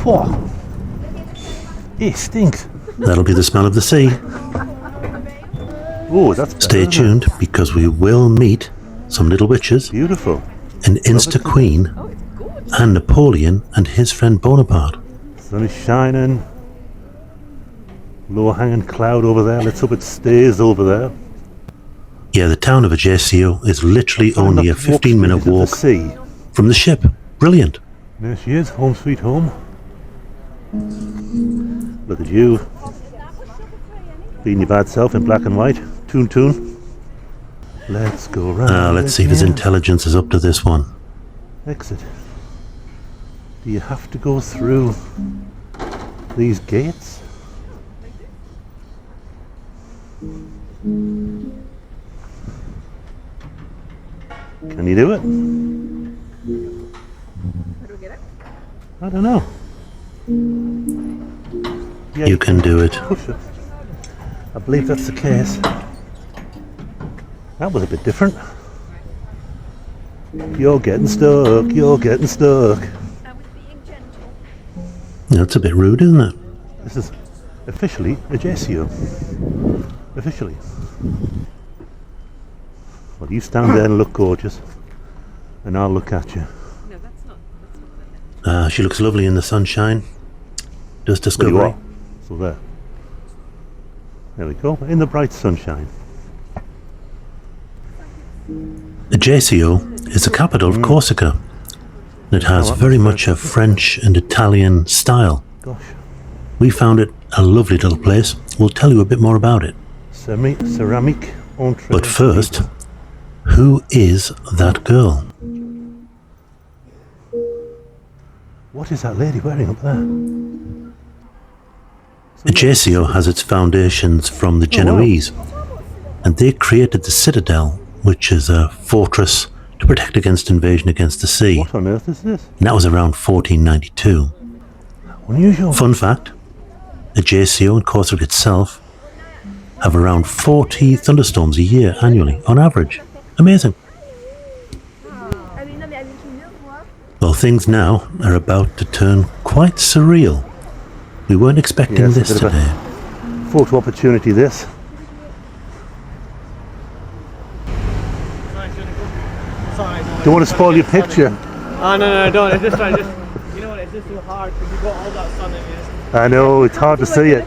Phew. It stinks. That'll be the smell of the sea. Oh, that's better, Stay isn't it? tuned, because we will meet some little witches, Beautiful. an Insta Queen, and Napoleon and his friend Bonaparte. Sun is shining. Low hanging cloud over there. Let's hope it stays over there. Yeah, the town of Ajaccio is literally only a 15-minute walk To the sea. from the ship. Brilliant. There she is, home sweet home. Look at you. Being your bad self in black and white. Toon. Let's go round. Let's see if his intelligence is up to this one. Exit. Do you have to go through these gates? Can you do it? How do we get it? I don't know. Yeah, You can do it. push it. I believe that's the case. That was a bit different. You're getting stuck. You're getting stuck. I was being gentle. That's a bit rude, isn't it? This is officially Ajaccio. Officially. Well, you stand there and look gorgeous, and I'll look at you. No, that's not what She looks lovely in the sunshine. Does There you Discovery. are. So there. There we go. In the bright sunshine. Ajaccio is the capital of Corsica. It has very much a French and Italian style. Gosh. We found it a lovely little place. We'll tell you a bit more about it. Ceramic entree. But first, who is that girl? What is that lady wearing up there? Ajaccio has its foundations from the Genoese, and they created the Citadel, which is a fortress to protect against invasion against the sea. What on earth is this? And that was around 1492. Unusual. Fun fact, Ajaccio and Corsica itself have around 40 thunderstorms a year annually, on average. Amazing. Well, things now are about to turn quite surreal. We weren't expecting Yes, a this bit of a- today. Photo opportunity this. Don't want to spoil your picture. Oh no, don't. It's just like, you know what? It's just too hard because you've got all that sun in you. I know, it's hard to see it.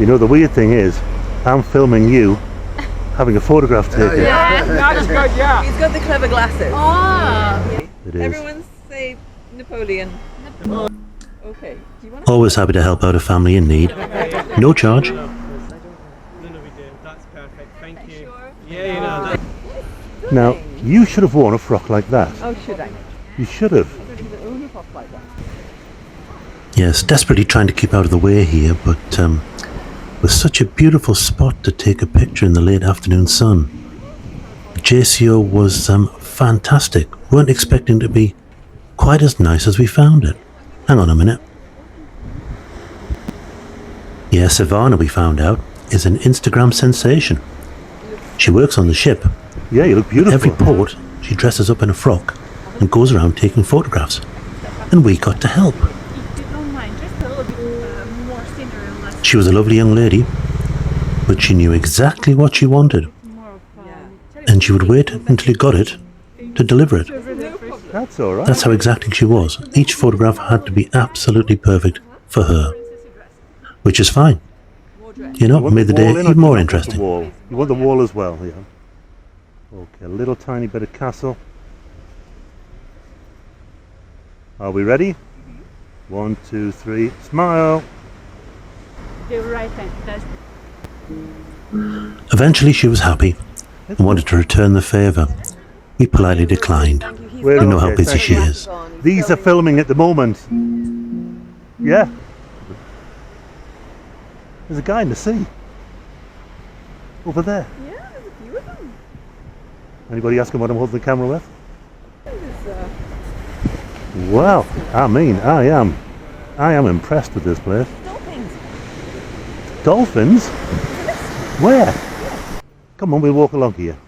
You know, the weird thing is, I'm filming you having a photograph taken. Yeah, That's good, yeah. he's got the clever glasses. It is. Everyone say Napoleon. Okay. Do you want Always happy to help out a family in need. No charge. No, we do. That's perfect. Thank you. Yeah, you know. Now, you should have worn a frock like that. Oh, should I? You should have. Yes, desperately trying to keep out of the way here, but with such a beautiful spot to take a picture in the late afternoon sun. Ajaccio was fantastic. Weren't expecting to be quite as nice as we found it. Hang on a minute. Yeah, Savannah, we found out, is an Instagram sensation. She works on the ship. Yeah, you look beautiful. Every port, she dresses up in a frock and goes around taking photographs. And we got to help. She was a lovely young lady, but she knew exactly what she wanted. And she would wait until you got it to deliver it. That's all right. That's how exacting she was. Each photograph had to be absolutely perfect for her. Which is fine. You know, made the day wall in or even do you more want the interesting. wall? You want the wall as well, yeah. Okay, a little tiny bit of castle. Are we ready? 1, 2, 3, smile. Eventually she was happy and wanted to return the favour. We politely declined. We're We know how okay, busy thank she you. is. These are filming at the moment. Yeah. There's a guy in the sea. Over there. Yeah, there's a few of them. Anybody asking what I'm holding the camera with? Well, I mean, I am impressed with this place. Dolphins. Dolphins? Where? Come on, we'll walk along here.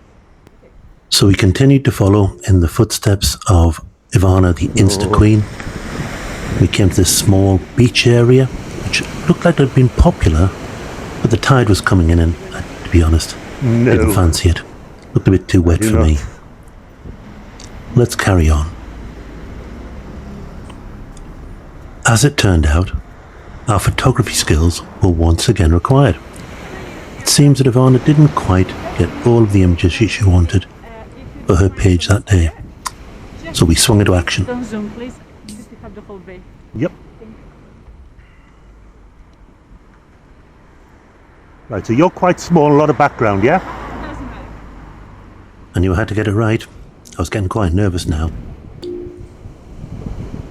So we continued to follow in the footsteps of Ivana, the Insta Queen. We came to this small beach area, which looked like it had been popular, but the tide was coming in and, to be honest, No. didn't fancy it. Looked a bit too wet for me. Let's carry on. As it turned out, our photography skills were once again required. It seems that Ivana didn't quite get all of the images she wanted for her page that day. So we swung into action. Don't zoom, please. Just to have the whole bay. Yep. Right, so you're quite small, a lot of background, yeah? Doesn't matter. I knew I had to get it right. I was getting quite nervous now.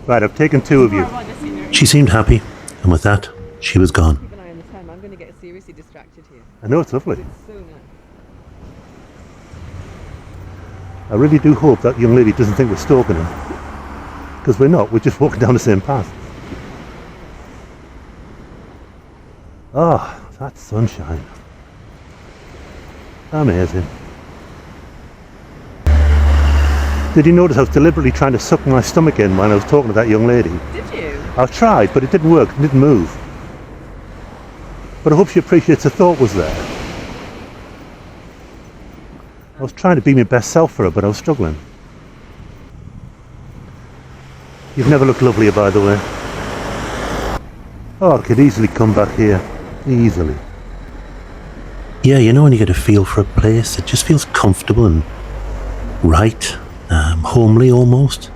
Right, I've taken two of you. More about the scenery. She seemed happy, and with that, she was gone. Keep an eye on the time. I'm going to get seriously distracted here. I know, it's lovely. It's so nice. I really do hope that young lady doesn't think we're stalking her. Because we're not, we're just walking down the same path. Ah, that sunshine. Amazing. Did you notice I was deliberately trying to suck my stomach in when I was talking to that young lady? Did you? I tried, but it didn't work, it didn't move. But I hope she appreciates the thought was there. I was trying to be my best self for her, but I was struggling. You've never looked lovelier, by the way. Oh, I could easily come back here. Easily. Yeah, you know when you get a feel for a place, it just feels comfortable and right, homely almost.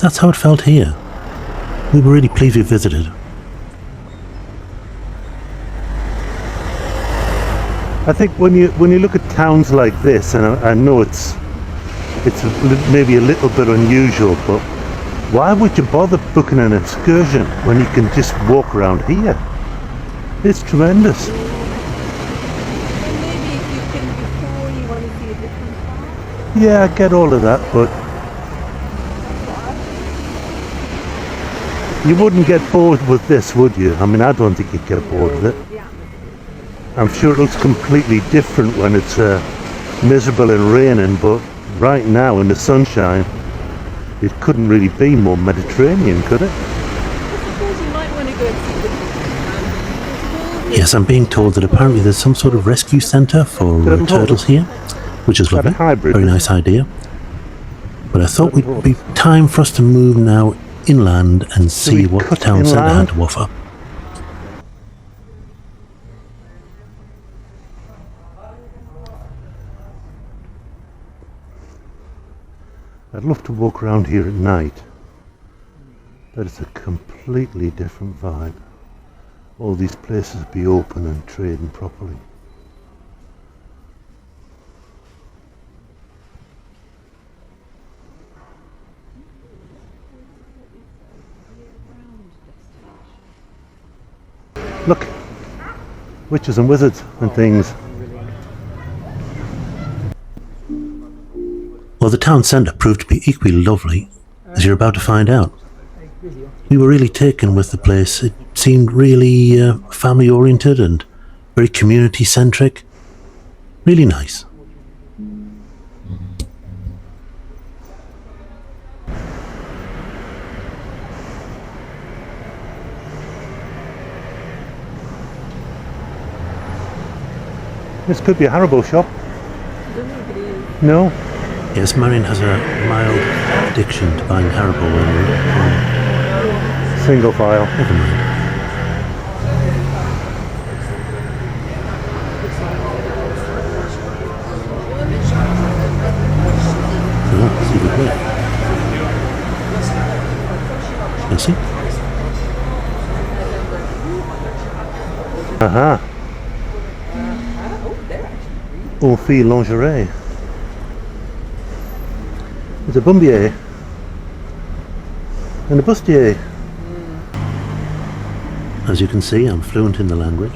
That's how it felt here. We were really pleased we visited. I think when you look at towns like this, and I know it's maybe a little bit unusual, but why would you bother booking an excursion when you can just walk around here? It's tremendous. Well, maybe if you can before you want to see a different part. Yeah, I get all of that, but you wouldn't get bored with this, would you? I mean, I don't think you'd get bored with it. Yeah. I'm sure it looks completely different when it's miserable and raining, but right now in the sunshine, it couldn't really be more Mediterranean, could it? I suppose you might want to go and see the Yes, I'm being told that apparently there's some sort of rescue centre for turtles here, which is lovely. hybrid, Very isn't nice idea. But I thought it'd be time for us to move now inland and see we what the cut town centre inland? had to offer. I'd love to walk around here at night, but it's a completely different vibe. All these places be open and trading properly. Look, witches and wizards and things. Well, the town centre proved to be equally lovely, as you're about to find out. We were really taken with the place. It seemed really family-oriented and very community-centric. Really nice. This could be a Haribo shop. I don't think it is. No? Yes, Marion has a mild addiction to buying Haribo when Single file. never mind. Oh, see the way. Merci. Aha. All fille lingerie. There's a bombier and a bustier. As you can see, I'm fluent in the language.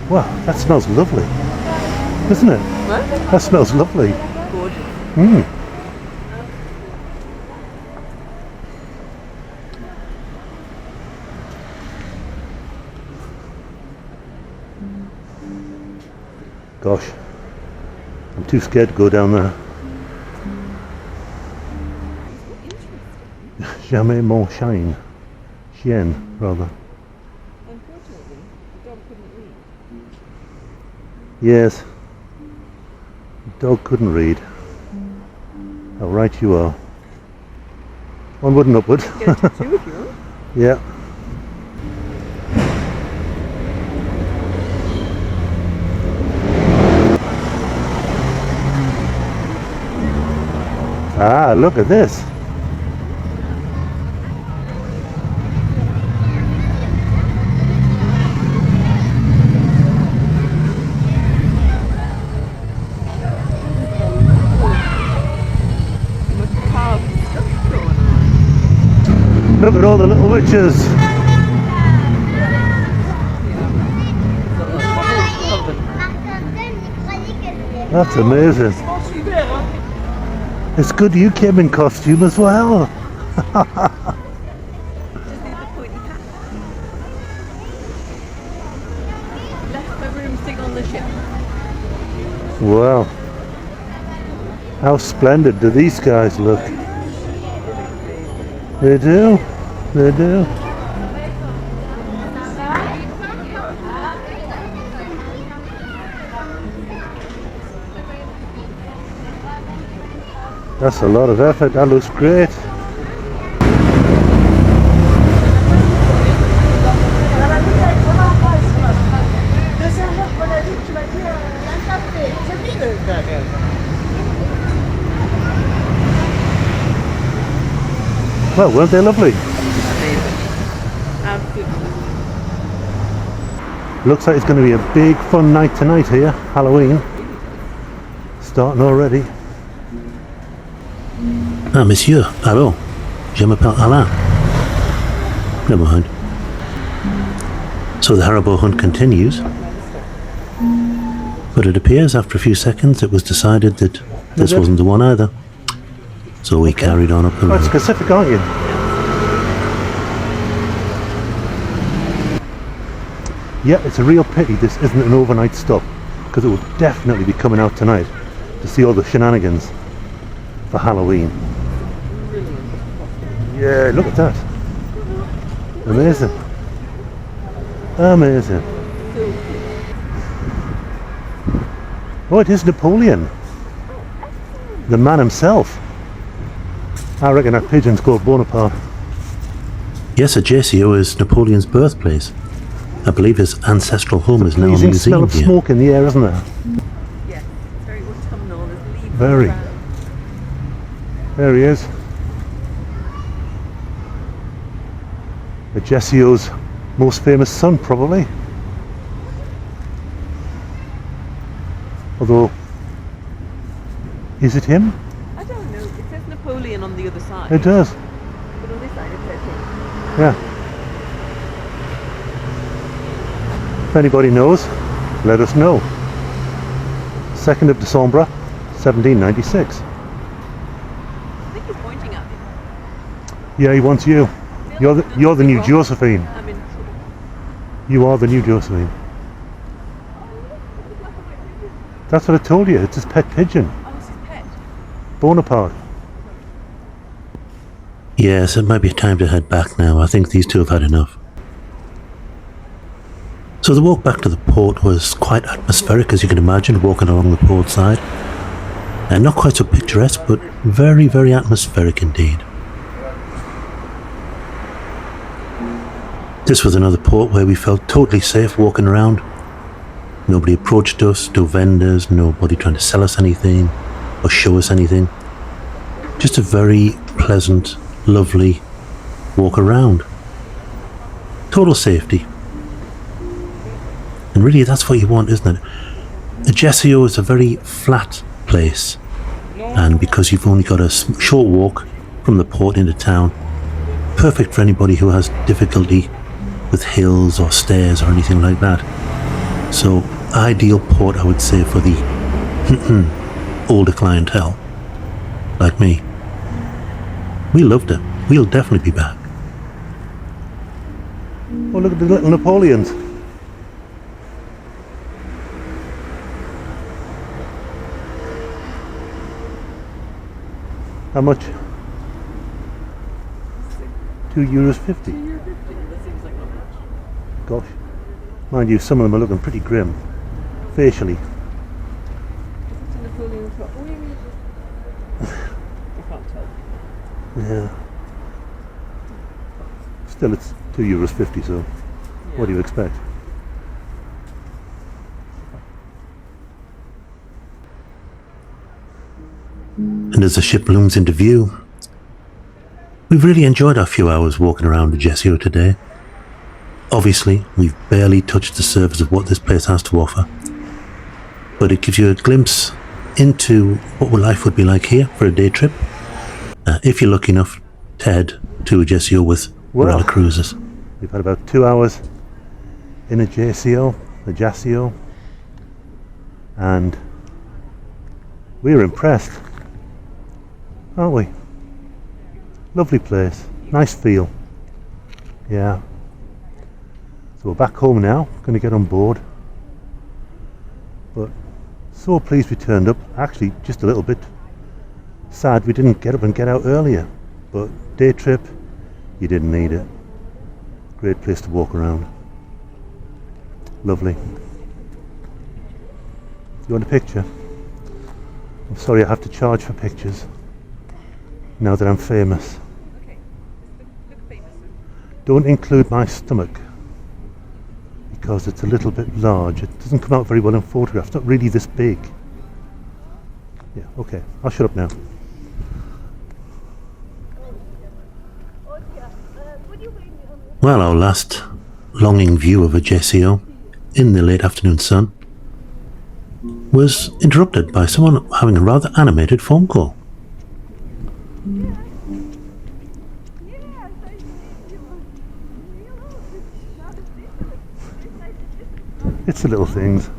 Wow, that smells lovely, isn't it? What? That smells lovely. Gorgeous. Mm. Gosh, I'm too scared to go down there. Jamais mon chien. Chien, rather. Unfortunately, the dog couldn't read. Yes. The dog couldn't read. How right you are. Onward and upward. Get a tattoo if you want. Yeah. Ah, look at this. Much carved stuff going on. Look at all the little witches. That's amazing. It's good you came in costume as well. Just need the pointy hat. Left the room sing on the ship. Wow. How splendid do these guys look? They do. They do. That's a lot of effort. That looks great. Well, weren't they lovely? Absolutely. Looks like it's going to be a big fun night tonight here, Halloween. Starting already. Ah, monsieur, allô, je m'appelle Alain. Never mind. So the Haribo hunt continues, but it appears after a few seconds it was decided that this wasn't the one either. So we carried on up the Oh, it's road. Pacific, aren't you? Yeah, it's a real pity this isn't an overnight stop, because it will definitely be coming out tonight to see all the shenanigans for Halloween. Yeah, look at that. Amazing. Amazing. Oh, it is Napoleon. The man himself. I reckon that pigeon's called Bonaparte. Yes, Ajaccio is Napoleon's birthplace. I believe his ancestral home is now a Pleasing smell museum of here. smoke in the air, isn't there? Yes, it's very autumnal. There's leaves Very. around. There he is. Ajaccio's most famous son, probably. Although, is it him? I don't know. It says Napoleon on the other side. It does. But on this side it says him. Yeah. If anybody knows, let us know. 2nd of December, 1796. I think he's pointing at me. Yeah, he wants you. You're the new Josephine. I'm in trouble. You are the new Josephine. That's what I told you. It's his pet pigeon. Oh, it's his pet. Bonaparte. Yes, it might be time to head back now. I think these two have had enough. So the walk back to the port was quite atmospheric, as you can imagine, walking along the port side. And not quite so picturesque, but very, very atmospheric indeed. This was another port where we felt totally safe walking around. Nobody approached us, no vendors, nobody trying to sell us anything or show us anything. Just a very pleasant, lovely walk around. Total safety. And really that's what you want, isn't it? Ajaccio is a very flat place, and because you've only got a short walk from the port into town, perfect for anybody who has difficulty with hills or stairs or anything like that. So ideal port, I would say, for the older clientele like me. We loved it. We'll definitely be back. Oh, look at the little Napoleons. How much? €2.50. That seems like not much. Gosh. Mind you, some of them are looking pretty grim. Facially. Is it a Napoleon truck? Oh, I can't tell. Yeah. Still, it's €2.50, so what do you expect? And as the ship looms into view, we've really enjoyed our few hours walking around Ajaccio today. Obviously, we've barely touched the surface of what this place has to offer, but it gives you a glimpse into what life would be like here for a day trip, if you're lucky enough to head to Ajaccio with Marella Cruises. We've had about 2 hours in Ajaccio, and we're impressed, aren't we? Lovely place, nice feel. Yeah. So we're back home now, going to get on board. But so pleased we turned up. Actually, just a little bit sad we didn't get up and get out earlier. But day trip, you didn't need it. Great place to walk around. Lovely. You want a picture? I'm sorry I have to charge for pictures now that I'm famous. Okay. Look famous. Don't include my stomach because it's a little bit large. It doesn't come out very well in photographs. It's not really this big. Yeah, okay. I'll shut up now. Well, our last longing view of Ajaccio in the late afternoon sun was interrupted by someone having a rather animated phone call. It's the little things.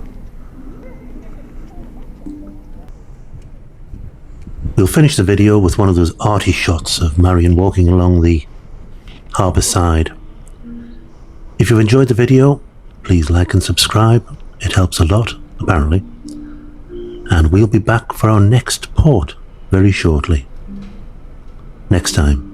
We'll finish the video with one of those arty shots of Marion walking along the harbour side. If you've enjoyed the video, please like and subscribe. It helps a lot, apparently. And we'll be back for our next port very shortly. Next time.